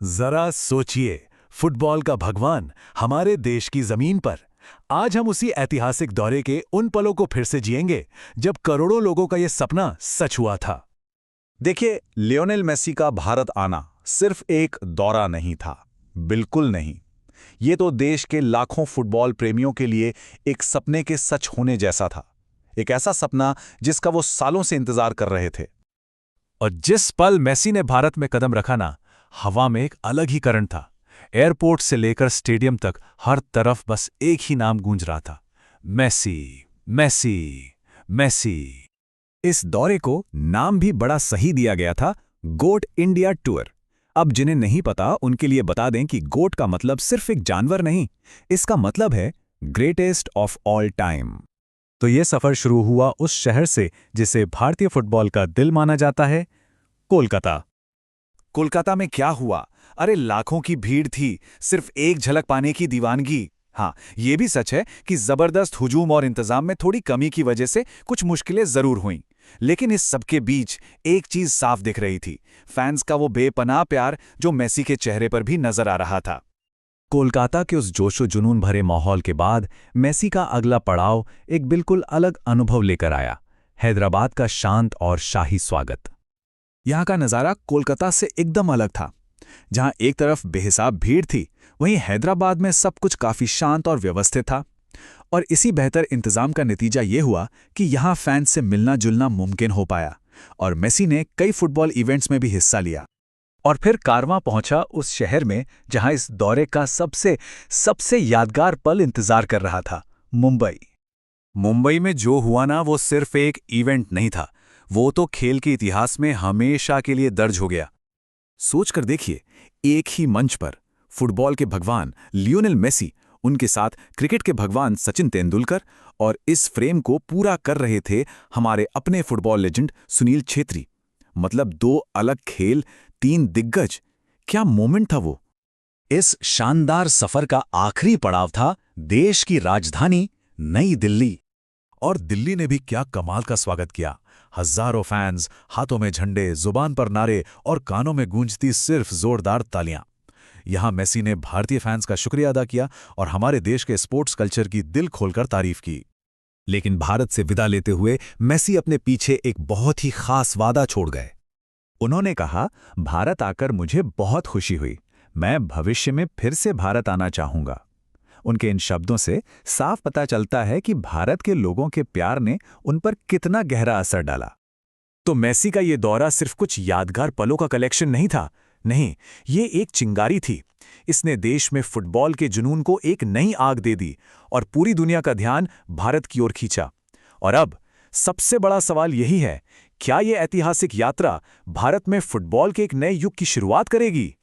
जरा सोचिए, फुटबॉल का भगवान हमारे देश की जमीन पर। आज हम उसी ऐतिहासिक दौरे के उन पलों को फिर से जिएंगे जब करोड़ों लोगों का यह सपना सच हुआ था। देखिए, लियोनेल मेसी का भारत आना सिर्फ एक दौरा नहीं था। बिल्कुल नहीं। ये तो देश के लाखों फुटबॉल प्रेमियों के लिए एक सपने के सच होने जैसा था। एक ऐसा सपना जिसका वो सालों से इंतजार कर रहे थे। और जिस पल मेसी ने भारत में कदम रखा ना, हवा में एक अलग ही करंट था। एयरपोर्ट से लेकर स्टेडियम तक हर तरफ बस एक ही नाम गूंज रहा था, मेसी, मेसी, मेसी। इस दौरे को नाम भी बड़ा सही दिया गया था, गोट इंडिया टूर। अब जिन्हें नहीं पता उनके लिए बता दें कि गोट का मतलब सिर्फ एक जानवर नहीं, इसका मतलब है ग्रेटेस्ट ऑफ ऑल टाइम। तो ये सफर शुरू हुआ उस शहर से जिसे भारतीय फुटबॉल का दिल माना जाता है, कोलकाता। कोलकाता में क्या हुआ? अरे लाखों की भीड़ थी, सिर्फ एक झलक पाने की दीवानगी। हाँ, ये भी सच है कि जबरदस्त हुजूम और इंतजाम में थोड़ी कमी की वजह से कुछ मुश्किलें जरूर हुईं। लेकिन इस सबके बीच एक चीज साफ दिख रही थी, फैंस का वो बेपनाह प्यार जो मेसी के चेहरे पर भी नजर आ रहा था। कोलकाता के उस जोशो जुनून भरे माहौल के बाद मेसी का अगला पड़ाव एक बिल्कुल अलग अनुभव लेकर आया, हैदराबाद का शांत और शाही स्वागत। यहाँ का नज़ारा कोलकाता से एकदम अलग था। जहाँ एक तरफ बेहिसाब भीड़ थी, वहीं हैदराबाद में सब कुछ काफ़ी शांत और व्यवस्थित था। और इसी बेहतर इंतजाम का नतीजा ये हुआ कि यहाँ फैंस से मिलना जुलना मुमकिन हो पाया और मेसी ने कई फुटबॉल इवेंट्स में भी हिस्सा लिया। और फिर कारवां पहुंचा उस शहर में जहां इस दौरे का सबसे यादगार पल इंतजार कर रहा था, मुंबई। मुंबई में जो हुआ ना, वो सिर्फ एक इवेंट नहीं था, वो तो खेल के इतिहास में हमेशा के लिए दर्ज हो गया। सोच कर देखिए, एक ही मंच पर फुटबॉल के भगवान लियोनेल मेसी, उनके साथ क्रिकेट के भगवान सचिन तेंदुलकर, और इस फ्रेम को पूरा कर रहे थे हमारे अपने फुटबॉल लेजेंड सुनील छेत्री। मतलब दो अलग खेल, तीन दिग्गज। क्या मोमेंट था वो! इस शानदार सफर का आखिरी पड़ाव था देश की राजधानी नई दिल्ली। और दिल्ली ने भी क्या कमाल का स्वागत किया। हजारों फैंस, हाथों में झंडे, जुबान पर नारे और कानों में गूंजती सिर्फ जोरदार तालियां। यहां मेसी ने भारतीय फैंस का शुक्रिया अदा किया और हमारे देश के स्पोर्ट्स कल्चर की दिल खोलकर तारीफ की। लेकिन भारत से विदा लेते हुए मेसी अपने पीछे एक बहुत ही खास वादा छोड़ गए। उन्होंने कहा, भारत आकर मुझे बहुत खुशी हुई, मैं भविष्य में फिर से भारत आना चाहूंगा। उनके इन शब्दों से साफ पता चलता है कि भारत के लोगों के प्यार ने उन पर कितना गहरा असर डाला। तो मेसी का ये दौरा सिर्फ कुछ यादगार पलों का कलेक्शन नहीं था। नहीं, ये एक चिंगारी थी। इसने देश में फुटबॉल के जुनून को एक नई आग दे दी और पूरी दुनिया का ध्यान भारत की ओर खींचा। और अब सबसे बड़ा सवाल यही है, क्या ये ऐतिहासिक यात्रा भारत में फुटबॉल के एक नए युग की शुरुआत करेगी?